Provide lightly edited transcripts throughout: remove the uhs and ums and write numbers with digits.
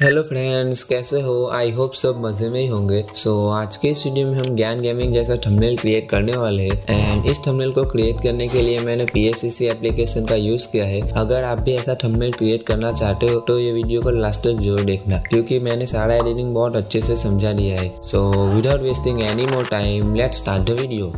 Hello friends, कैसे हो? I hope सब मज़े में ही होंगे। आज के इस वीडियो में हम ज्ञान गेमिंग जैसा थंबनेल क्रिएट करने वाले हैं एंड इस थंबनेल को क्रिएट करने के लिए मैंने PSCC एप्लीकेशन का यूज़ किया है। अगर आप भी ऐसा थंबनेल क्रिएट करना चाहते हो तो ये वीडियो को लास्ट तक जरूर देखना, क्योंकि मैंने सारा एडिटिंग बहुत अच्छे से समझा दिया है। Without wasting any more time, let's start the video.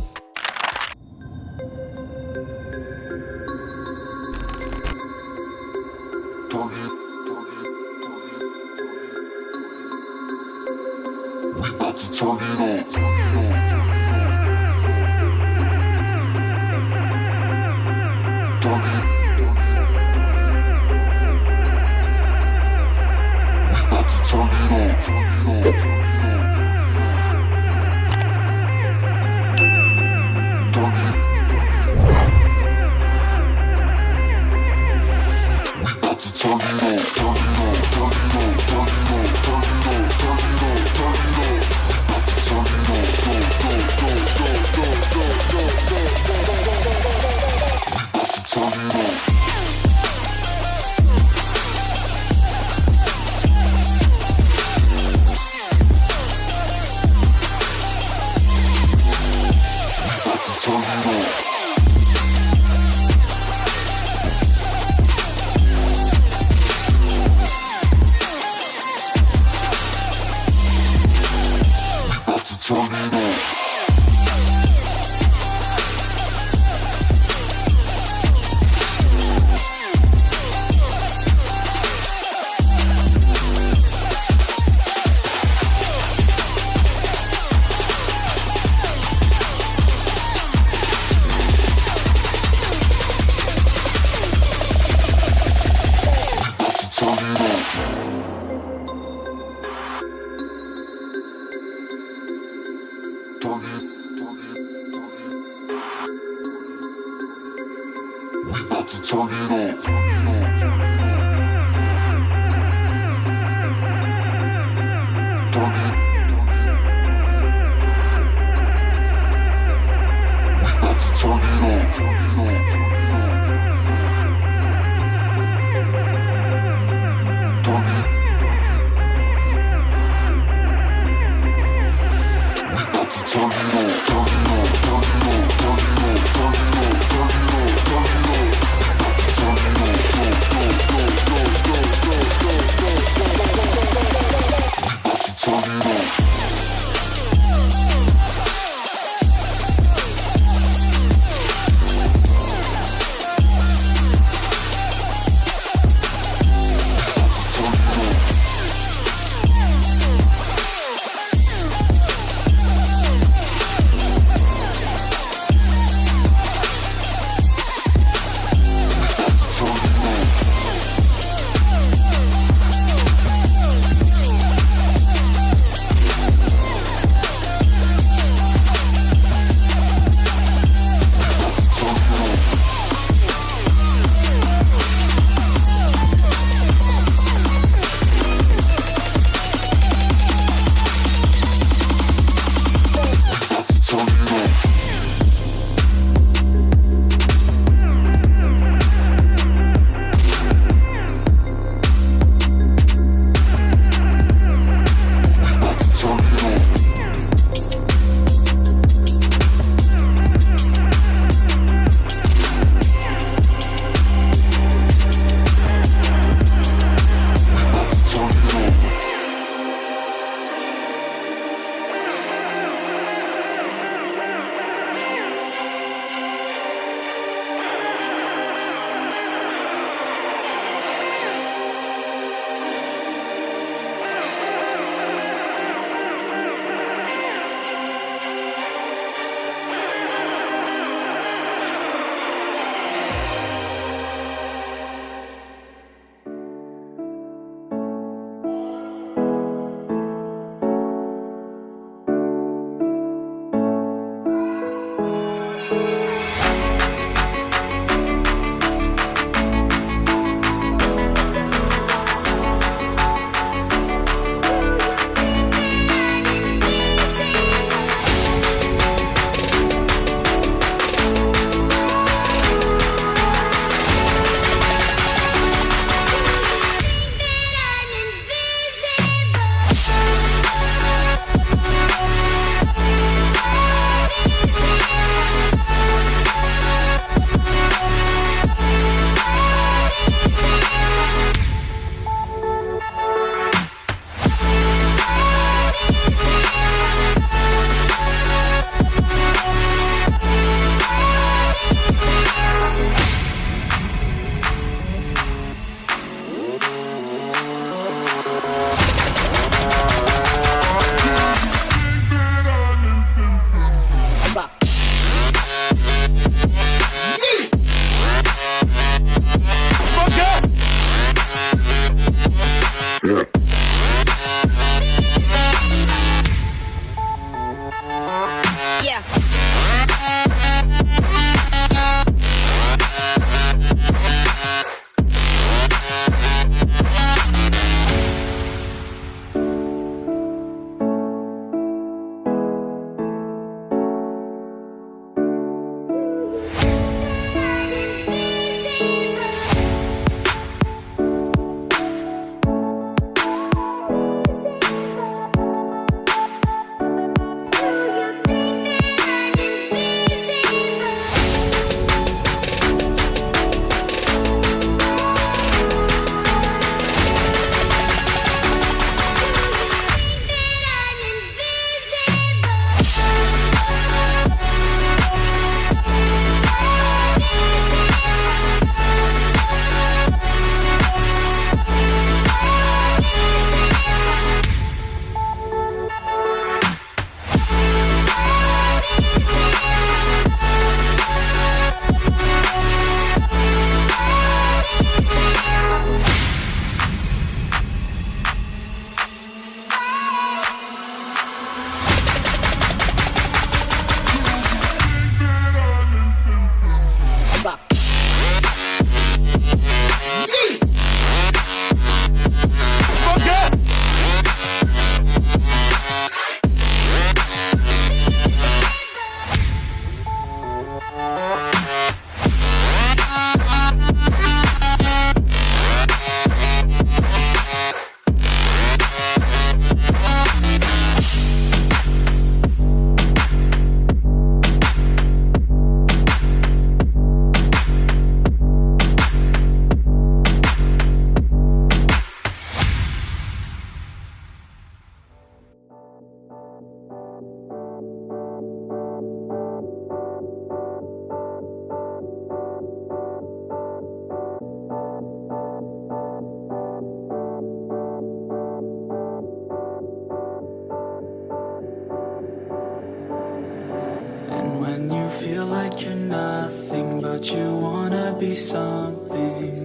feel like you're nothing, but you wanna be something.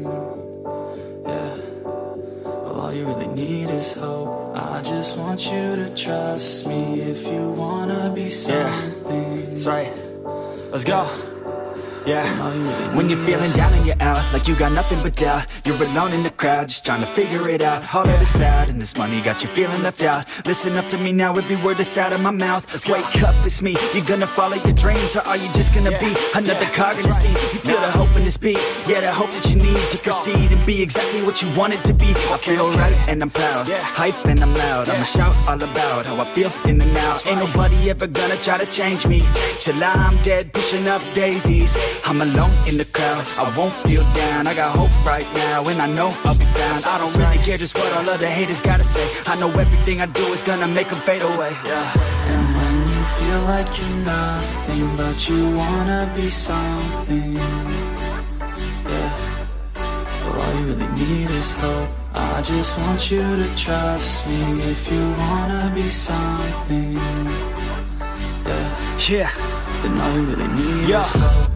Yeah. Well, all you really need is hope. I just want you to trust me if you wanna be something. That's right. Let's go. Yeah, when you're feeling down and you're out, like you got nothing but doubt, you're alone in the crowd, just trying to figure it out. All of this cloud and this money got you feeling left out. Listen up to me now, every word that's out of my mouth. Wake up, it's me. You're gonna follow your dreams, or are you just gonna be another cog in the scene? You feel the hope in this beat, yeah, the hope that you need to proceed and be exactly what you want it to be. I feel right and I'm proud, hype and I'm loud. I'ma shout all about how I feel in the now. Ain't nobody ever gonna try to change me till I'm dead, pushing up daisies. I'm alone in the crowd, I won't feel down. I got hope right now, and I know I'll be found. I don't really care just what all other haters gotta say. I know everything I do is gonna make them fade away. And when you feel like you're nothing, but you wanna be something. Yeah. Well, all you really need is hope. I just want you to trust me if you wanna be something. Yeah. Then all you really need is hope.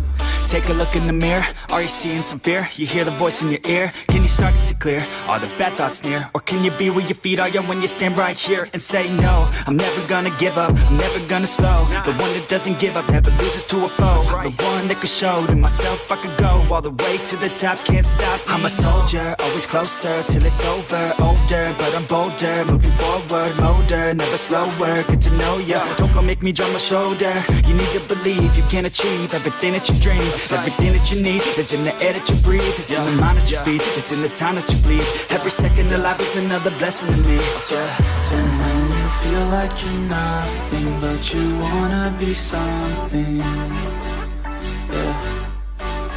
Take a look in the mirror, are you seeing some fear? You hear the voice in your ear, can you start to see clear? Are the bad thoughts near? Or can you be where your feet are when you stand right here and say no? I'm never gonna give up, I'm never gonna slow. The one that doesn't give up never loses to a foe. The one that could show to myself I could go all the way to the top, can't stop me. I'm a soldier, always closer till it's over. Older, but I'm bolder, moving forward, motor, never slower. Good to know ya, don't go make me drop my shoulder. You need to believe you can achieve everything that you dream. Everything that you need is in the air that you breathe, it's in the mind that you feed, it's in the time that you bleed. Every second of life is another blessing to me. And when you feel like you're nothing, but you wanna be something. Yeah.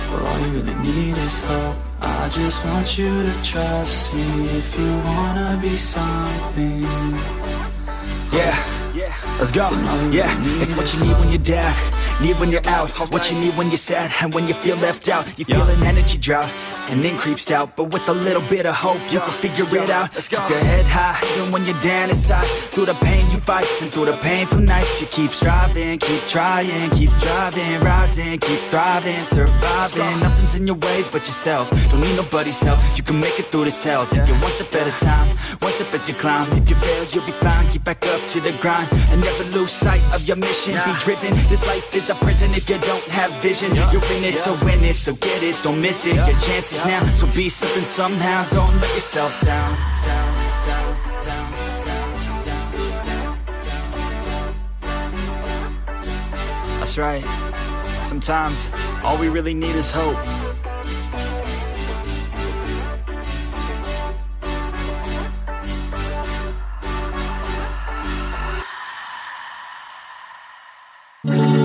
Well, all you really need is hope. I just want you to trust me if you wanna be something. Yeah. Let's go. Yeah, it's what you need when you're down, need when you're out. It's what you need when you're sad and when you feel left out. You feel an energy drought and then creeps out, but with a little bit of hope you can figure it out. Keep your head high even when you're down inside. Through the pain you fight and through the painful nights you keep striving, keep trying, keep driving, rising, keep thriving, surviving. Nothing's in your way but yourself, don't need nobody's help. You can make it through this hell. Take it one step at a time, one step as you climb. If you fail you'll be fine, get back up to the grind and never lose sight of your mission. Be driven, this life is a prison if you don't have vision. You're in it to win it, so get it, don't miss it. Your chances now, so be something somehow. Don't let yourself down. That's right. Sometimes all we really need is hope.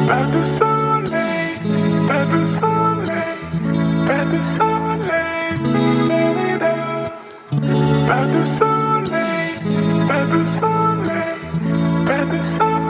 Pas de soleil, pas de soleil, pas de soleil, pas de soleil, pas de soleil, pas de soleil.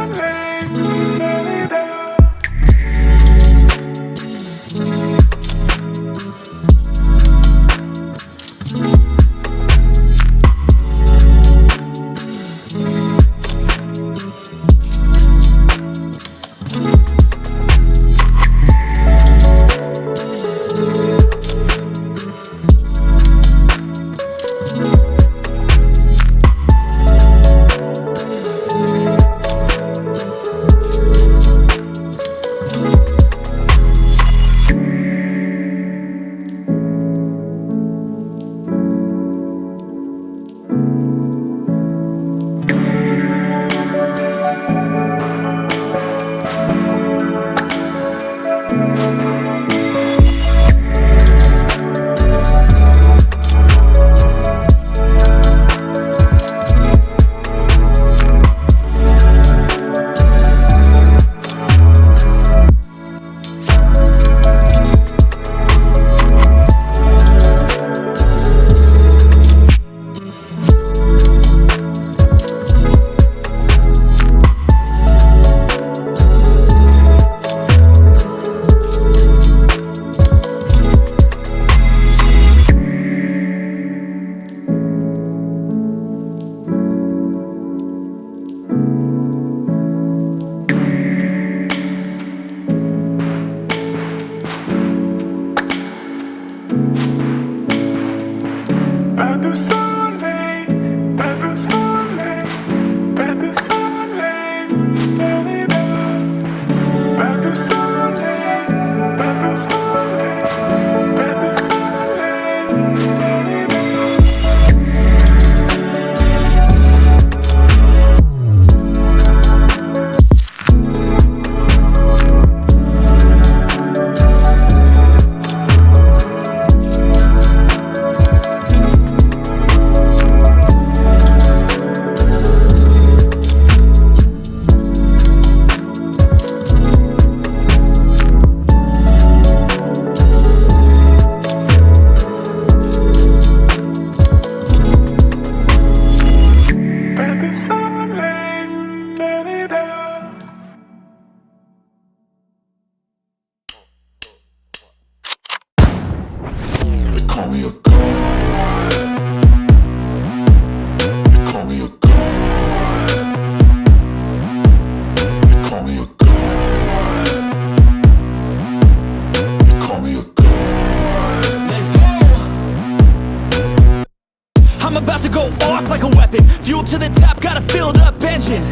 weapon. Fuel to the top, got a filled up engine.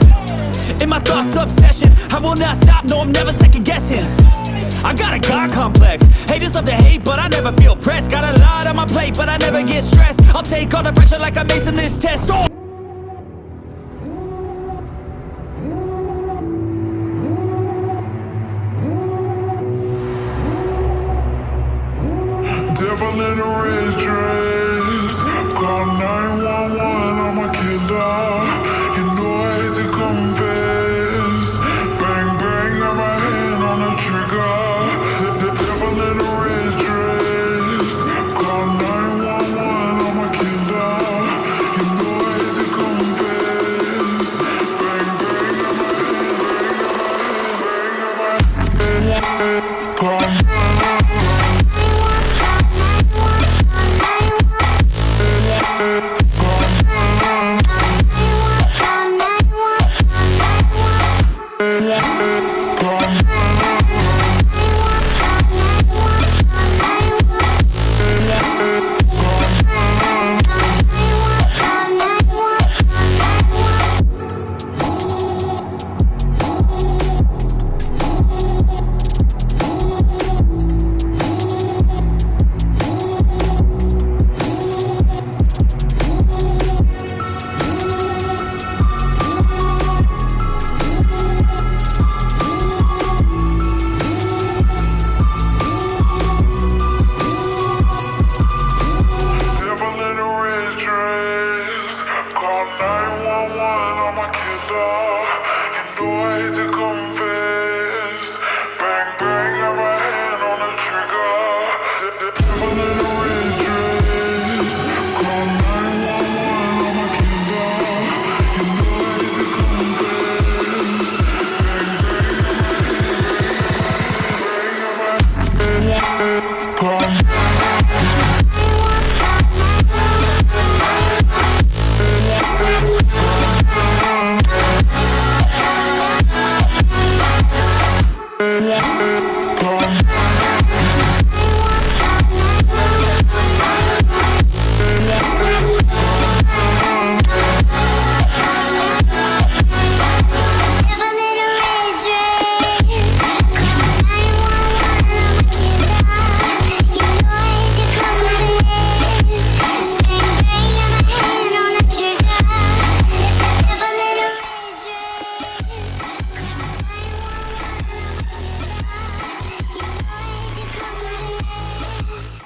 In my thoughts, obsession, I will not stop, no, I'm never second guessing. I got a God complex, haters love to hate, but I never feel pressed. Got a lot on my plate, but I never get stressed. I'll take all the pressure like I'm acing this test. Oh. Devil in a red dress, call 911, I'm a killer. You know I hate to confess. Bang bang, got my hand on the trigger. The devil in a red dress, call 911, I'm a killer. You know I hate to confess. Bang bang, got my hand, call call 911, I'm a killer. You know I hate to